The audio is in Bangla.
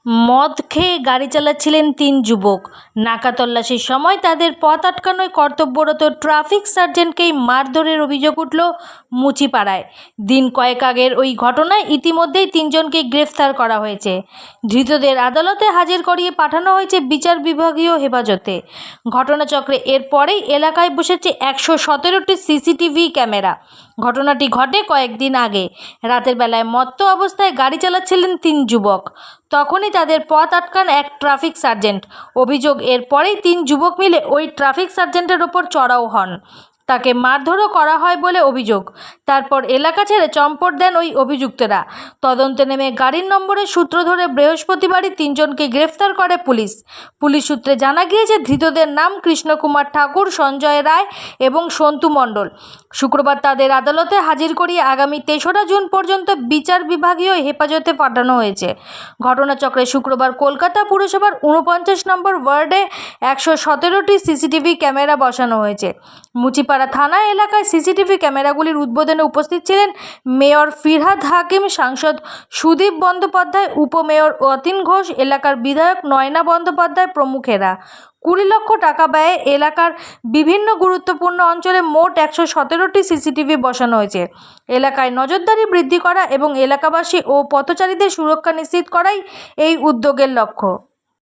মদ খেয়ে গাড়ি চালাচ্ছিলেন ৩ যুবক। নাকা তল্লাশির সময় তাদের পথ আটকানোয় কর্তব্যরত ট্রাফিক সার্জেন্টকেই মারধরের অভিযোগ উঠল মুচিপাড়ায়। দিন কয়েক আগের ওই ঘটনায় ইতিমধ্যেই ৩ জনকে গ্রেফতার করা হয়েছে। ধৃতদের আদালতে হাজির করিয়ে পাঠানো হয়েছে বিচার বিভাগীয় হেফাজতে। ঘটনাচক্রে এরপরেই এলাকায় বসেছে ১১৭টি সিসিটিভি ক্যামেরা। ঘটনাটি ঘটে কয়েকদিন আগে। রাতের বেলায় মত্ত অবস্থায় গাড়ি চালাচ্ছিলেন ৩ যুবক। তখনই তাদের পথ আটকান এক ট্রাফিক সার্জেন্ট। অভিযোগ, এরপরেই ৩ যুবক মিলে ওই ট্রাফিক সার্জেন্টের ওপর চড়াও হন। তাকে মারধরও করা হয় বলে অভিযোগ। তারপর এলাকা ছেড়ে চম্পট দেন ওই অভিযুক্তরা। তদন্তে নেমে গাড়ির নম্বরের সূত্র ধরে বৃহস্পতিবারই ৩ জনকে গ্রেফতার করে পুলিশ। পুলিশ সূত্রে জানা গিয়েছে, ধৃতদের নাম কৃষ্ণকুমার ঠাকুর, সঞ্জয় রায় এবং সন্তু মণ্ডল। শুক্রবার তাদের আদালতে হাজির করিয়ে আগামী ৩রা জুন পর্যন্ত বিচার বিভাগীয় হেফাজতে পাঠানো হয়েছে। ঘটনাচক্রে শুক্রবার কলকাতা পুরসভার ৪৯ নম্বর ওয়ার্ডে ১১৭টি সিসিটিভি ক্যামেরা বসানো হয়েছে। মুচিপাড়া থানা এলাকায় সিসিটিভি ক্যামেরাগুলির উদ্বোধনে উপস্থিত ছিলেন মেয়র ফিরহাদ হাকিম, সাংসদ সুদীপ বন্দ্যোপাধ্যায়, উপমেয়র অতীন ঘোষ, এলাকার বিধায়ক নয়না বন্দ্যোপাধ্যায় প্রমুখেরা। ২০ লক্ষ টাকা ব্যয়ে এলাকার বিভিন্ন গুরুত্বপূর্ণ অঞ্চলে মোট ১১৭টি সিসিটিভি বসানো হয়েছে। এলাকায় নজরদারি বৃদ্ধি করা এবং এলাকাবাসী ও পথচারীদের সুরক্ষা নিশ্চিত করাই এই উদ্যোগের লক্ষ্য।